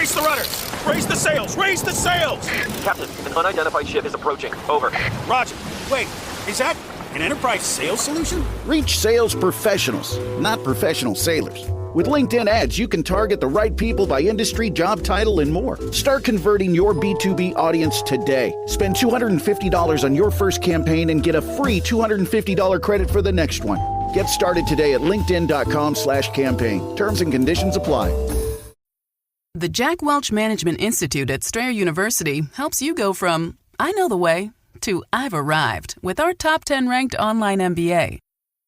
Brace the rudders! Raise the sails! Raise the sails! Captain, an unidentified ship is approaching. Over. Roger. Wait, is that an enterprise sales solution? Reach sales professionals, not professional sailors. With LinkedIn ads, you can target the right people by industry, job title, and more. Start converting your B2B audience today. Spend $250 on your first campaign and get a free $250 credit for the next one. Get started today at linkedin.com/campaign. Terms and conditions apply. The Jack Welch Management Institute at Strayer University helps you go from, I know the way, to I've arrived with our top 10 ranked online MBA.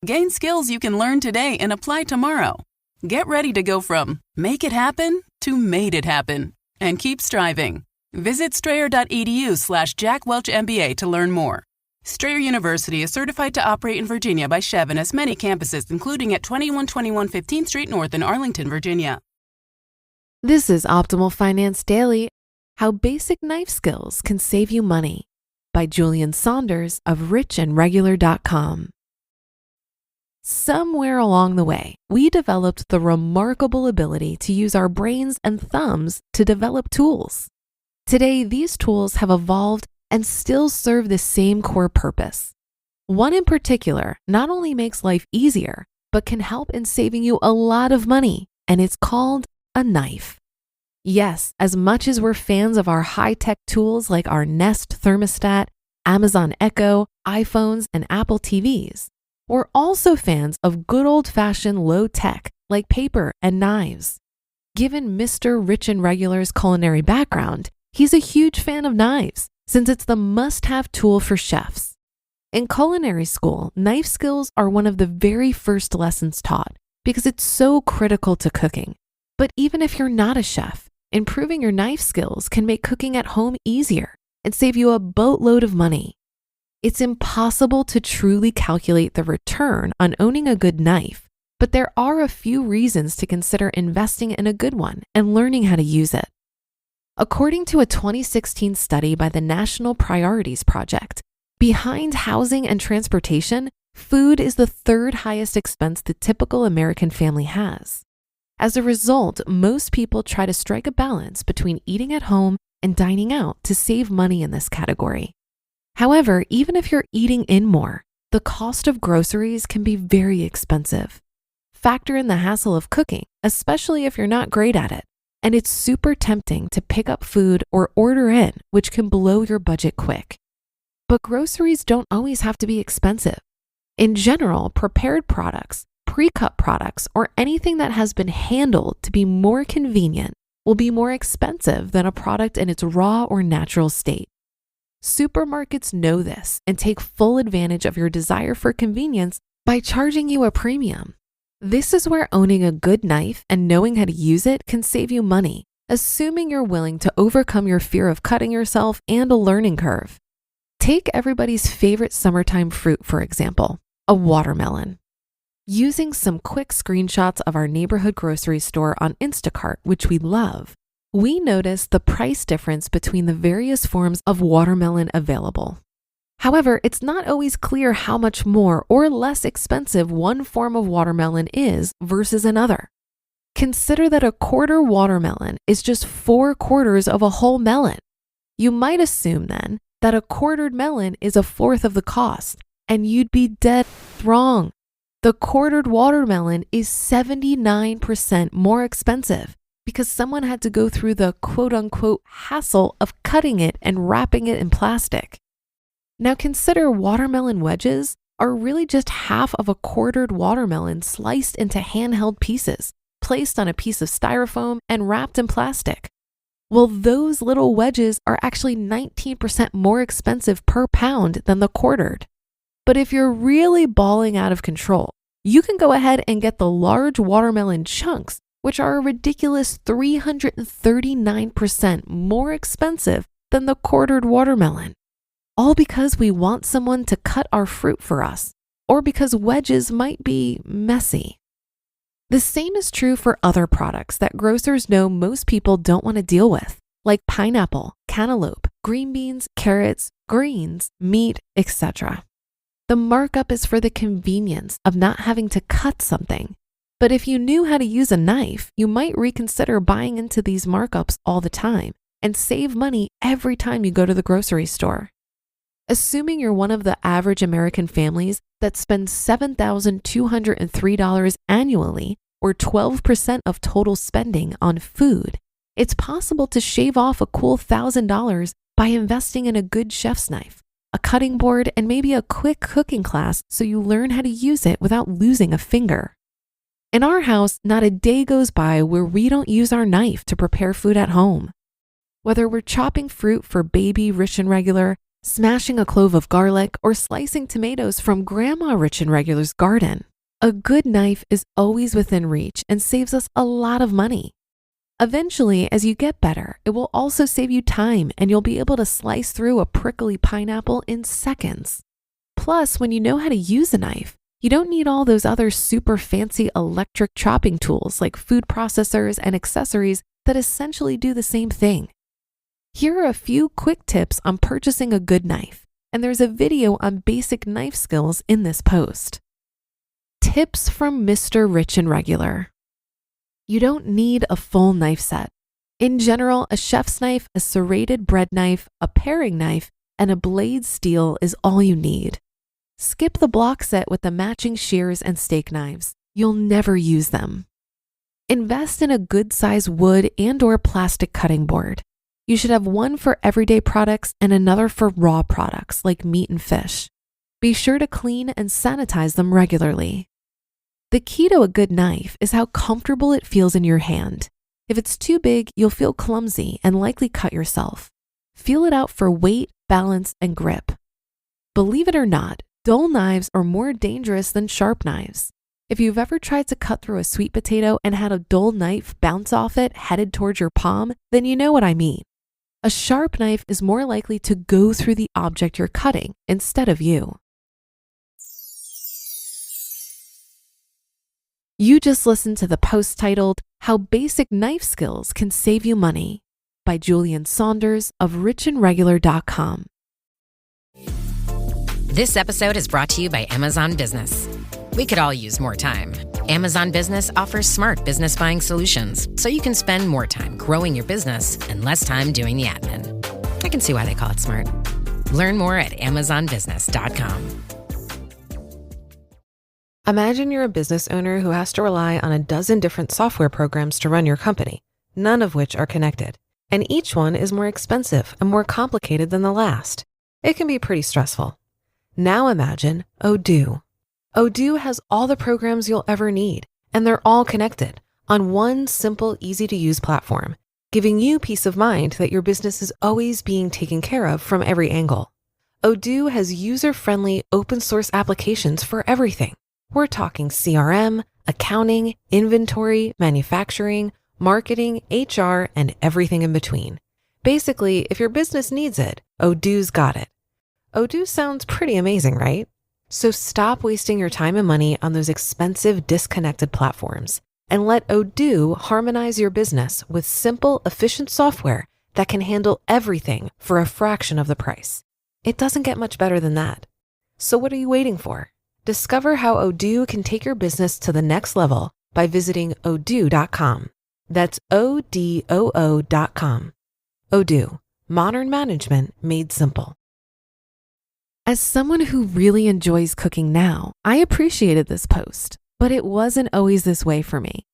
Gain skills you can learn today and apply tomorrow. Get ready to go from make it happen to made it happen and keep striving. Visit strayer.edu/JackWelchMBA to learn more. Strayer University is certified to operate in Virginia by Chev and has many campuses, including at 2121 15th Street North in Arlington, Virginia. This is Optimal Finance Daily, How Basic Knife Skills Can Save You Money by Julien Saunders of richandregular.com. Somewhere along the way, we developed the remarkable ability to use our brains and thumbs to develop tools. Today, these tools have evolved and still serve the same core purpose. One in particular not only makes life easier, but can help in saving you a lot of money, and it's called a knife. Yes, as much as we're fans of our high-tech tools like our Nest thermostat, Amazon Echo, iPhones, and Apple TVs, we're also fans of good old-fashioned low-tech like paper and knives. Given Mr. Rich and Regular's culinary background, he's a huge fan of knives since it's the must-have tool for chefs. In culinary school, knife skills are one of the very first lessons taught because it's so critical to cooking. But even if you're not a chef, improving your knife skills can make cooking at home easier and save you a boatload of money. It's impossible to truly calculate the return on owning a good knife, but there are a few reasons to consider investing in a good one and learning how to use it. According to a 2016 study by the National Priorities Project, behind housing and transportation, food is the third highest expense the typical American family has. As a result, most people try to strike a balance between eating at home and dining out to save money in this category. However, even if you're eating in more, the cost of groceries can be very expensive. Factor in the hassle of cooking, especially if you're not great at it, and it's super tempting to pick up food or order in, which can blow your budget quick. But groceries don't always have to be expensive. In general, prepared products, pre-cut products, or anything that has been handled to be more convenient will be more expensive than a product in its raw or natural state. Supermarkets know this and take full advantage of your desire for convenience by charging you a premium. This is where owning a good knife and knowing how to use it can save you money, assuming you're willing to overcome your fear of cutting yourself and a learning curve. Take everybody's favorite summertime fruit, for example, a watermelon. Using some quick screenshots of our neighborhood grocery store on Instacart, which we love, we noticed the price difference between the various forms of watermelon available. However, it's not always clear how much more or less expensive one form of watermelon is versus another. Consider that a quarter watermelon is just 4/4 of a whole melon. You might assume then that a quartered melon is 1/4 of the cost, and you'd be dead wrong. The quartered watermelon is 79% more expensive because someone had to go through the quote-unquote hassle of cutting it and wrapping it in plastic. Now consider watermelon wedges are really just half of a quartered watermelon sliced into handheld pieces, placed on a piece of styrofoam and wrapped in plastic. Well, those little wedges are actually 19% more expensive per pound than the quartered. But if you're really balling out of control, you can go ahead and get the large watermelon chunks, which are a ridiculous 339% more expensive than the quartered watermelon. All because we want someone to cut our fruit for us, or because wedges might be messy. The same is true for other products that grocers know most people don't want to deal with, like pineapple, cantaloupe, green beans, carrots, greens, meat, etc. The markup is for the convenience of not having to cut something. But if you knew how to use a knife, you might reconsider buying into these markups all the time and save money every time you go to the grocery store. Assuming you're one of the average American families that spends $7,203 annually, or 12% of total spending on food, it's possible to shave off a cool $1,000 by investing in a good chef's knife, a cutting board, and maybe a quick cooking class so you learn how to use it without losing a finger. In our house, not a day goes by where we don't use our knife to prepare food at home. Whether we're chopping fruit for baby Rich and Regular, smashing a clove of garlic, or slicing tomatoes from Grandma Rich and Regular's garden, a good knife is always within reach and saves us a lot of money. Eventually, as you get better, it will also save you time and you'll be able to slice through a prickly pineapple in seconds. Plus, when you know how to use a knife, you don't need all those other super fancy electric chopping tools like food processors and accessories that essentially do the same thing. Here are a few quick tips on purchasing a good knife, and there's a video on basic knife skills in this post. Tips from Mr. Rich and Regular. You don't need a full knife set. In general, a chef's knife, a serrated bread knife, a paring knife, and a blade steel is all you need. Skip the block set with the matching shears and steak knives. You'll never use them. Invest in a good size wood and/or plastic cutting board. You should have one for everyday products and another for raw products like meat and fish. Be sure to clean and sanitize them regularly. The key to a good knife is how comfortable it feels in your hand. If it's too big, you'll feel clumsy and likely cut yourself. Feel it out for weight, balance, and grip. Believe it or not, dull knives are more dangerous than sharp knives. If you've ever tried to cut through a sweet potato and had a dull knife bounce off it headed towards your palm, then you know what I mean. A sharp knife is more likely to go through the object you're cutting instead of you. You just listened to the post titled, How Basic Knife Skills Can Save You Money by Julien Saunders of richandregular.com. This episode is brought to you by Amazon Business. We could all use more time. Amazon Business offers smart business buying solutions so you can spend more time growing your business and less time doing the admin. I can see why they call it smart. Learn more at amazonbusiness.com. Imagine you're a business owner who has to rely on a dozen different software programs to run your company, none of which are connected, and each one is more expensive and more complicated than the last. It can be pretty stressful. Now imagine Odoo. Odoo has all the programs you'll ever need, and they're all connected on one simple, easy-to-use platform, giving you peace of mind that your business is always being taken care of from every angle. Odoo has user-friendly, open-source applications for everything. We're talking CRM, accounting, inventory, manufacturing, marketing, HR, and everything in between. Basically, if your business needs it, Odoo's got it. Odoo sounds pretty amazing, right? So stop wasting your time and money on those expensive, disconnected platforms and let Odoo harmonize your business with simple, efficient software that can handle everything for a fraction of the price. It doesn't get much better than that. So what are you waiting for? Discover how Odoo can take your business to the next level by visiting odoo.com. That's ODOO.com. Odoo, modern management made simple. As someone who really enjoys cooking now, I appreciated this post, but it wasn't always this way for me.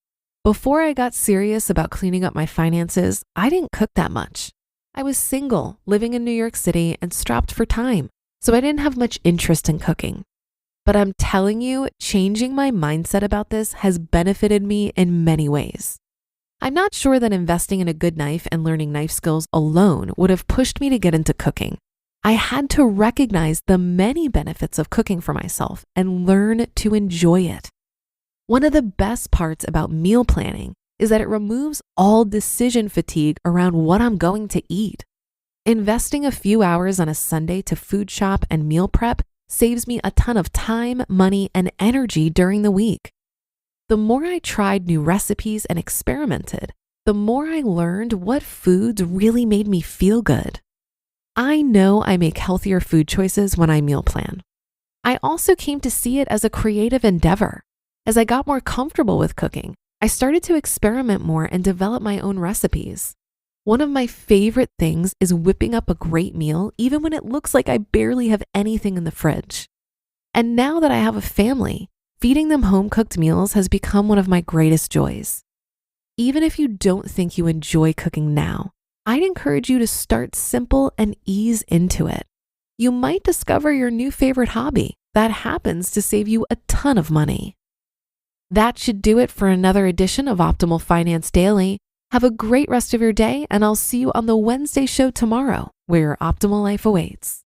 Before I got serious about cleaning up my finances, I didn't cook that much. I was single, living in New York City, and strapped for time, so I didn't have much interest in cooking. But I'm telling you, changing my mindset about this has benefited me in many ways. I'm not sure that investing in a good knife and learning knife skills alone would have pushed me to get into cooking. I had to recognize the many benefits of cooking for myself and learn to enjoy it. One of the best parts about meal planning is that it removes all decision fatigue around what I'm going to eat. Investing a few hours on a Sunday to food shop and meal prep saves me a ton of time, money, and energy during the week. The more I tried new recipes and experimented, the more I learned what foods really made me feel good. I know I make healthier food choices when I meal plan. I also came to see it as a creative endeavor. As I got more comfortable with cooking, I started to experiment more and develop my own recipes. One of my favorite things is whipping up a great meal even when it looks like I barely have anything in the fridge. And now that I have a family, feeding them home-cooked meals has become one of my greatest joys. Even if you don't think you enjoy cooking now, I'd encourage you to start simple and ease into it. You might discover your new favorite hobby that happens to save you a ton of money. That should do it for another edition of Optimal Finance Daily. Have a great rest of your day, and I'll see you on the Wednesday show tomorrow, where your optimal life awaits.